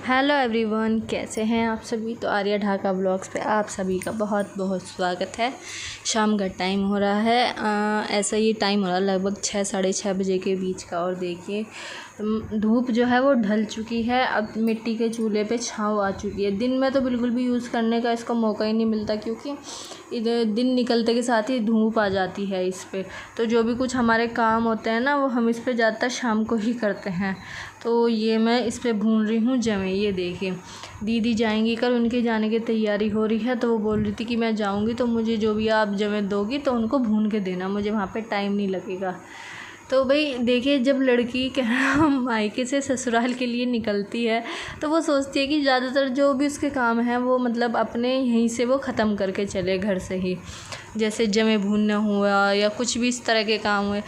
Hello everyone, कैसे हैं आप सभी। तो आर्या ढाका ब्लॉग्स पे आप सभी का बहुत बहुत स्वागत है। शाम का टाइम हो रहा है, ऐसा ही टाइम हो रहा है लगभग 6 साढ़े 6 बजे के बीच का। और देखिए धूप जो है वो ढल चुकी है। अब मिट्टी के चूल्हे पे छाँव आ चुकी है। दिन में तो बिल्कुल भी यूज़ करने का इसका मौका ही नहीं मिलता, क्योंकि इधर दिन निकलते के साथ ही धूप आ जाती है इस पे। तो जो भी कुछ हमारे काम होते हैं ना, वो हम इस पे ज़्यादातर शाम को ही करते हैं। तो ये मैं इस पे भून रही हूँ जमे। ये देखिए दीदी जाएंगी कल, उनके जाने की तैयारी हो रही है। तो वो बोल रही थी कि मैं जाऊँगी तो मुझे जो भी आप जमे दोगी तो उनको भून के देना, मुझे वहाँ पे टाइम नहीं लगेगा। तो भाई देखिए, जब लड़की मायके से ससुराल के लिए निकलती है तो वो सोचती है कि ज़्यादातर जो भी उसके काम हैं वो मतलब अपने यहीं से वो ख़त्म करके चले घर से ही। जैसे जमे भूनना हुआ या कुछ भी इस तरह के काम हुए,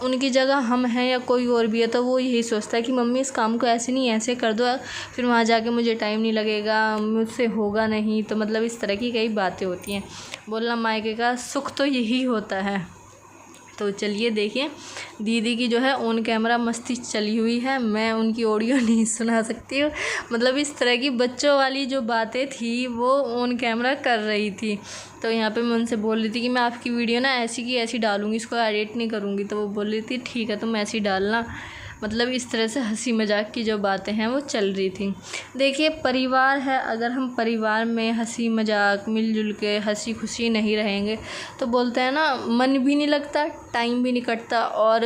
उनकी जगह हम हैं या कोई और भी है तो वो यही सोचता है कि मम्मी इस काम को ऐसे नहीं ऐसे कर दो, फिर वहाँ जाके मुझे टाइम नहीं लगेगा, मुझसे होगा नहीं। तो मतलब इस तरह की कई बातें होती हैं। बोलना मायके का सुख तो यही होता है। तो चलिए देखिए, दीदी की जो है ऑन कैमरा मस्ती चली हुई है। मैं उनकी ऑडियो नहीं सुना सकती हूँ, मतलब इस तरह की बच्चों वाली जो बातें थी वो ऑन कैमरा कर रही थी। तो यहाँ पे मैं उनसे बोल रही थी कि मैं आपकी वीडियो ना ऐसी की ऐसी डालूँगी, इसको एडिट नहीं करूँगी। तो वो बोल रही थी ठीक है तुम ऐसी डालना। मतलब इस तरह से हंसी मजाक की जो बातें हैं वो चल रही थी। देखिए परिवार है, अगर हम परिवार में हंसी मजाक मिलजुल के हंसी खुशी नहीं रहेंगे तो बोलते हैं ना मन भी नहीं लगता, टाइम भी नहीं कटता, और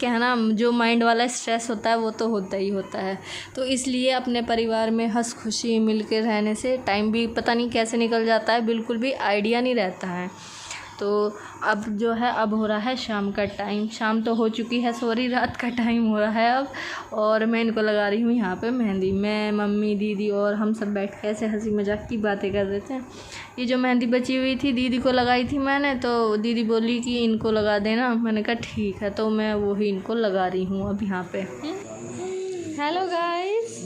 कहना जो माइंड वाला स्ट्रेस होता है वो तो होता ही होता है। तो इसलिए अपने परिवार में हंस खुशी मिल के रहने से टाइम भी पता नहीं कैसे निकल जाता है, बिल्कुल भी आइडिया नहीं रहता है। तो अब जो है अब हो रहा है शाम का टाइम, शाम तो हो चुकी है सॉरी, रात का टाइम हो रहा है अब। और मैं इनको लगा रही हूँ यहाँ पे मेहंदी। मैं मम्मी दीदी और हम सब बैठ के ऐसे हंसी मजाक की बातें कर रहे थे। ये जो मेहंदी बची हुई थी दीदी को लगाई थी मैंने, तो दीदी बोली कि इनको लगा देना। मैंने कहा ठीक है, तो मैं वही इनको लगा रही हूँ अब यहाँ पे। हेलो गाइस,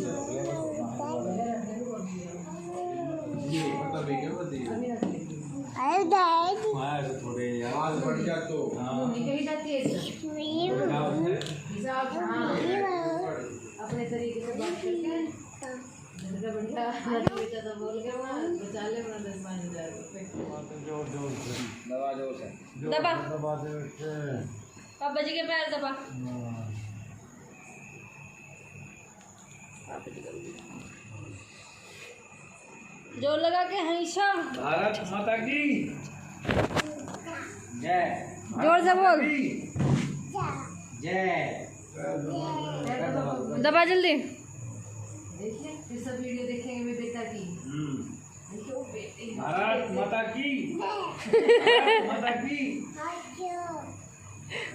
अपने तरीके से बात करके दबा पापा जी के पैर दबा। जोर लगा के हमेशा भारत माता की जय। जोर से बोल जय। दबा जल्दी। देखिए फिर सब वीडियो देखेंगे मेरे बेटा की। भारत माता की भारत माता की।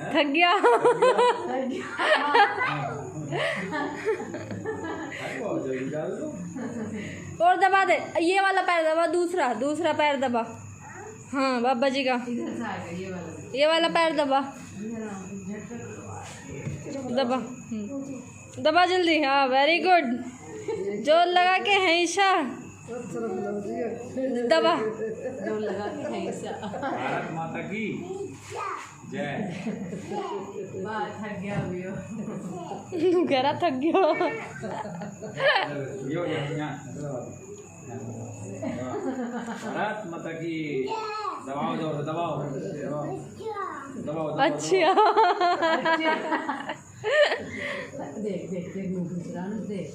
थक गया। और दबा दे, ये वाला पैर दबा, दूसरा पैर दबा। हाँ बाबा जी का ये वाला पैर दबा, दबा दबा जल्दी। हाँ वेरी गुड, जोर लगा के हमेशा दबा। जोर लगा के हमेशा। भारत माता की जय। बात थक गया अभी कह रहा थक गया। भारत माता की। दबाओ जोर दबाओ दबाओ। अच्छा देख देख देख दूसरा देख।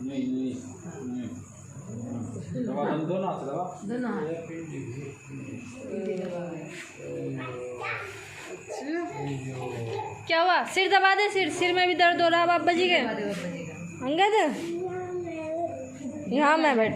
नहीं दबा दोनों हाथ दबा। दोनों क्या हुआ? सिर दबा दे, सिर में भी दर्द हो रहा है बाबा जी के। अंगद यहाँ मैं बैठ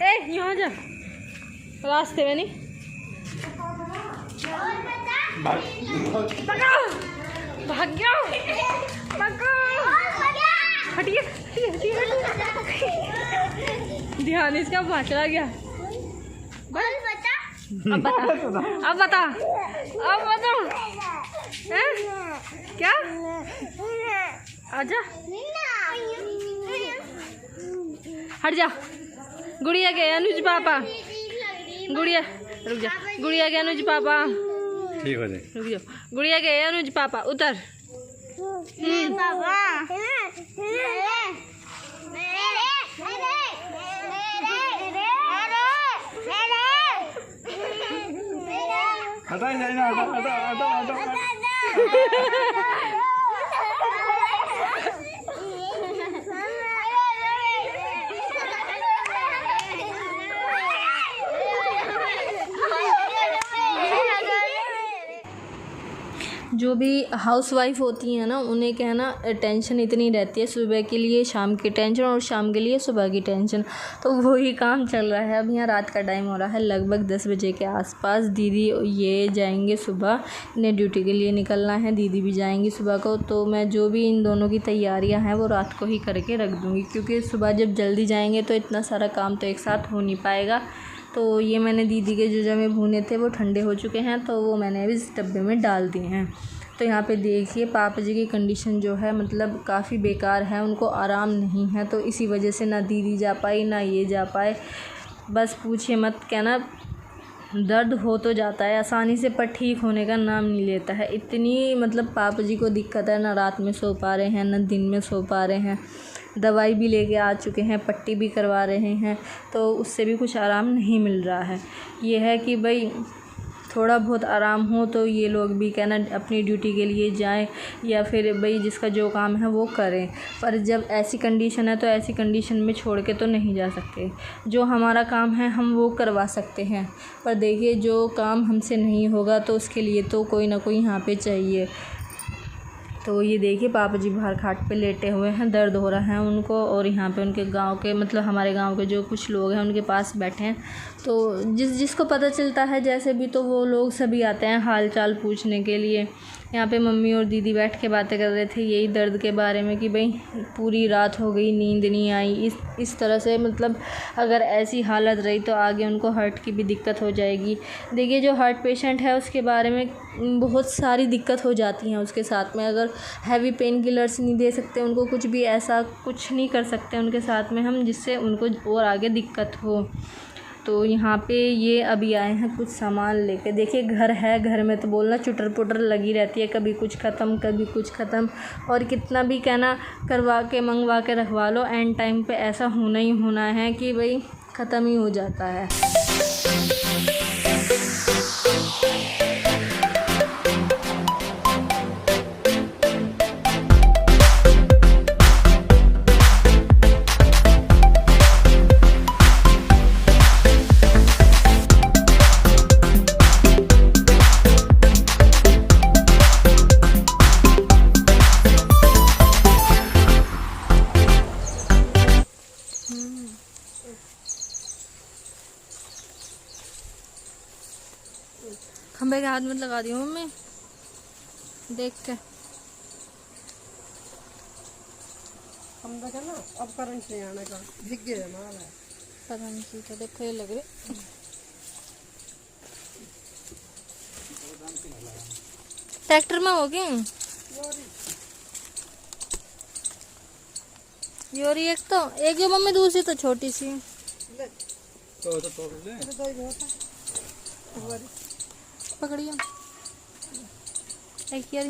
ए यहाँ जा, रास्ते में नहीं। भाग गया, हटिए हटिए हटिए। ध्यान इसका वहाँ चला गया। अब बता हैं? क्या? आजा, हट जा। गुड़िया के अनुज पापा, गुड़िया रुक जा, गुड़िया के अनुज पापा ठीक हो जाए। रुक जाओ, गुड़िया के अनुज पापा उतर। हटा हटा हटा हटा हटा। जो भी हाउसवाइफ होती हैं ना, उन्हें क्या है ना, टेंशन इतनी रहती है, सुबह के लिए शाम की टेंशन और शाम के लिए सुबह की टेंशन। तो वही काम चल रहा है। अब यहाँ रात का टाइम हो रहा है लगभग 10 बजे के आसपास। दीदी ये जाएंगे सुबह, इन्हें ड्यूटी के लिए निकलना है, दीदी भी जाएंगी सुबह को। तो मैं जो भी इन दोनों की तैयारियाँ हैं वो रात को ही करके रख दूँगी, क्योंकि सुबह जब जल्दी जाएंगे तो इतना सारा काम तो एक साथ हो नहीं पाएगा। तो ये मैंने दीदी के जो जमे भुने थे वो ठंडे हो चुके हैं, तो वो मैंने अभी इस डब्बे में डाल दिए हैं। तो यहाँ पे देखिए पापा जी की कंडीशन जो है मतलब काफ़ी बेकार है, उनको आराम नहीं है। तो इसी वजह से ना दीदी जा पाई ना ये जा पाए। बस पूछिए मत, क्या ना दर्द हो तो जाता है आसानी से, पर ठीक होने का नाम नहीं लेता है। इतनी मतलब पापा जी को दिक्कत है, ना रात में सो पा रहे हैं ना दिन में सो पा रहे हैं। दवाई भी लेके आ चुके हैं, पट्टी भी करवा रहे हैं, तो उससे भी कुछ आराम नहीं मिल रहा है। ये है कि भाई थोड़ा बहुत आराम हो तो ये लोग भी क्या ना अपनी ड्यूटी के लिए जाएं, या फिर भाई जिसका जो काम है वो करें। पर जब ऐसी कंडीशन है तो ऐसी कंडीशन में छोड़ के तो नहीं जा सकते। जो हमारा काम है हम वो करवा सकते हैं, पर देखिए जो काम हमसे नहीं होगा तो उसके लिए तो कोई ना कोई यहाँ पे चाहिए। तो ये देखिए पापा जी बाहर खाट पे लेटे हुए हैं, दर्द हो रहा है उनको, और यहाँ पे उनके गांव के मतलब हमारे गांव के जो कुछ लोग हैं उनके पास बैठे हैं। तो जिसको पता चलता है जैसे भी, तो वो लोग सभी आते हैं हाल चाल पूछने के लिए। यहाँ पे मम्मी और दीदी बैठ के बातें कर रहे थे यही दर्द के बारे में कि भाई पूरी रात हो गई, नींद नहीं आई। इस तरह से मतलब अगर ऐसी हालत रही तो आगे उनको हार्ट की भी दिक्कत हो जाएगी। देखिए जो हार्ट पेशेंट है उसके बारे में बहुत सारी दिक्कत हो जाती हैं उसके साथ में। अगर हैवी पेन किलर्स नहीं दे सकते उनको, कुछ भी ऐसा कुछ नहीं कर सकते उनके साथ में हम, जिससे उनको और आगे दिक्कत हो। तो यहाँ पे ये अभी आए हैं कुछ सामान लेके। देखिए घर है, घर में तो बोलना चुटर पुटर लगी रहती है, कभी कुछ ख़त्म कभी कुछ ख़त्म। और कितना भी कहना करवा के मंगवा के रखवा लो, एंड टाइम पे ऐसा होना ही होना है कि भाई ख़त्म ही हो जाता है। खंबे के हाथ में लगा दी मम्मी देख के। खंबे का ना अब करंट नहीं आने का, भीग गया माल है। पता नहीं ठीक है, देखो ये लग रही। ट्रैक्टर में हो गई योरी, एक तो एक जो मम्मी, दूसरी तो छोटी सी। तो तोड़ ले, तो ही बहुत है। पकड़िए एक यार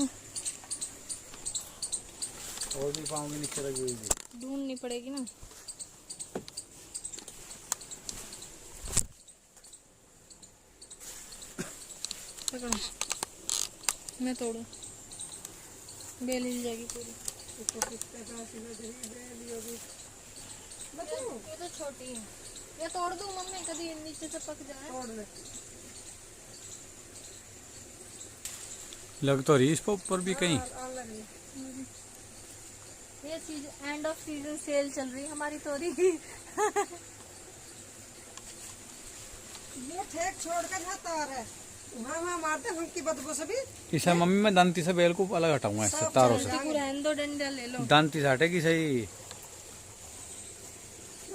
और भी पाँव में नीचे लगी हुई थी, ढूंढनी पड़ेगी ना। पकड़ो, मैं तोड़ू, बेल हिल जाएगी पूरी। ये तो छोटी है, ये तोड़ दूँ मम्मी, कभी नीचे से पक जाए। तोड़ ले। लग तो रही इस पर ऊपर भी कहीं। ये season end off season cell चल रही है हमारी तोरी की। ये ठेक छोड़ कर जाता है वहाँ मारते हैं उनकी बदबू से भी। इसे मम्मी मैं दांती से बेल को अलग हटाऊंगा इससे तारों से। दो डंडा ले लो। दांती से हटेगी सही।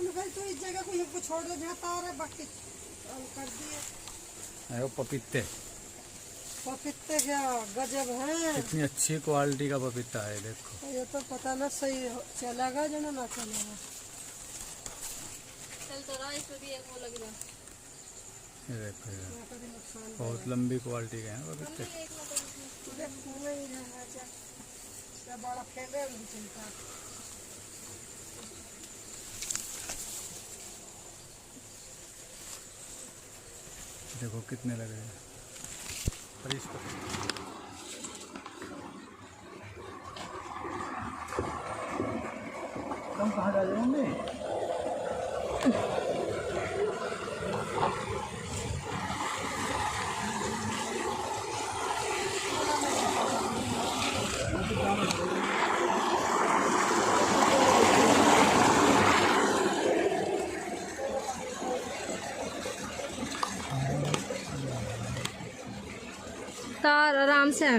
भाई तो इस जगह को हमको छोड़ दो जहाँ तार है, बाकी कर दिए। अरे पपीते पपीते क्या गजब है, कितनी अच्छी क्वालिटी का पपीता है देखो। ये तो पता ना सही चलेगा जो ना चलेगा। चल तो रहा इसमें भी एक वो लग रहा। ये देखो बहुत लंबी क्वालिटी के हैं पपीते। बड़ा खेले चलता देखो कितने लगे हैं और इसको तुम कहाँ जा रहे होंगे? तार आराम से है।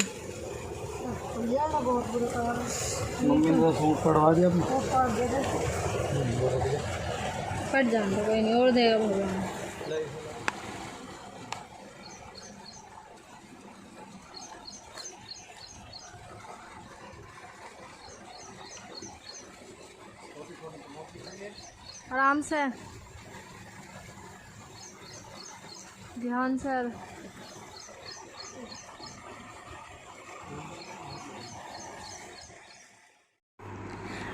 बहुत बुरा तार है। मम्मी ने सूट पड़वा दिया अपना। फट जाने दो, कोई नहीं और देगा भगवान। आराम से ध्यान से।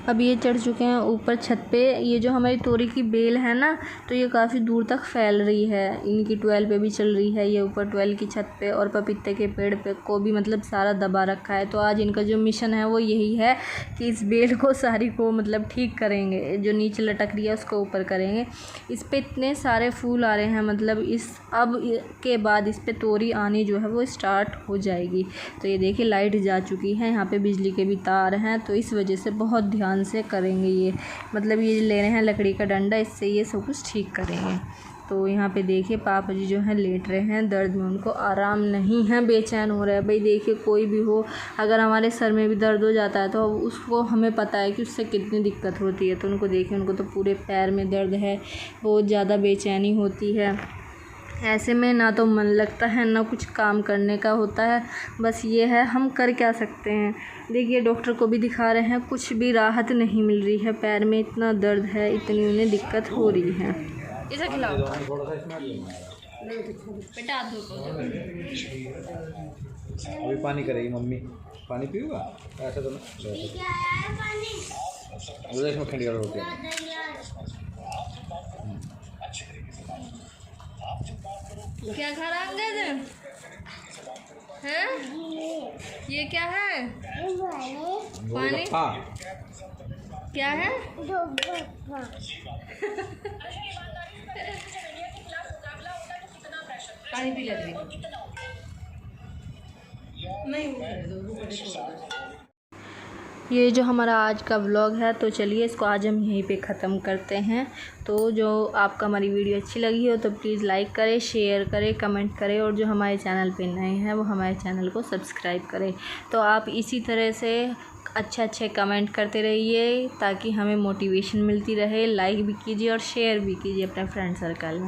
अब ये चढ़ चुके हैं ऊपर छत पे। ये जो हमारी तोरी की बेल है ना, तो ये काफ़ी दूर तक फैल रही है। इनकी ट्वेल पे भी चल रही है, ये ऊपर ट्वेल की छत पे, और पपीते के पेड़ पे को भी मतलब सारा दबा रखा है। तो आज इनका जो मिशन है वो यही है कि इस बेल को सारी को मतलब ठीक करेंगे, जो नीचे लटक रही है उसको ऊपर करेंगे। इस पर इतने सारे फूल आ रहे हैं, मतलब इस अब के बाद इस पर तोरी आनी जो है वो स्टार्ट हो जाएगी। तो ये देखिए लाइट जा चुकी है, यहाँ पे बिजली के भी तार हैं, तो इस वजह से बहुत ध्यान से करेंगे। ये मतलब ये ले रहे हैं लकड़ी का डंडा, इससे ये सब कुछ ठीक करेंगे। तो यहाँ पे देखिए पापा जी जो हैं लेट रहे हैं, दर्द में उनको आराम नहीं है, बेचैन हो रहा है। भाई देखिए कोई भी हो, अगर हमारे सर में भी दर्द हो जाता है तो उसको हमें पता है कि उससे कितनी दिक्कत होती है। तो उनको देखिए, उनको तो पूरे पैर में दर्द है, बहुत ज़्यादा बेचैनी होती है। ऐसे में ना तो मन लगता है ना कुछ काम करने का होता है। बस ये है, हम कर क्या सकते हैं। देखिए डॉक्टर को भी दिखा रहे हैं, कुछ भी राहत नहीं मिल रही है, पैर में इतना दर्द है, इतनी उन्हें दिक्कत हो रही है। इसे खिलाओ बेटा, अभी पानी करेगी मम्मी। पानी पीऊंगा ऐसा तो इसमें खंडिया होती है। क्या खा रहा अंगद हैं? ये क्या है? पानी क्या है? पानी पी लेते ये जो हमारा आज का व्लॉग है, तो चलिए इसको आज हम यहीं पे ख़त्म करते हैं। तो जो आपका हमारी वीडियो अच्छी लगी हो तो प्लीज़ लाइक करें, शेयर करें, कमेंट करें, और जो हमारे चैनल पे नए हैं वो हमारे चैनल को सब्सक्राइब करें। तो आप इसी तरह से अच्छे कमेंट करते रहिए ताकि हमें मोटिवेशन मिलती रहे। लाइक भी कीजिए और शेयर भी कीजिए अपने फ्रेंड सर्कल में।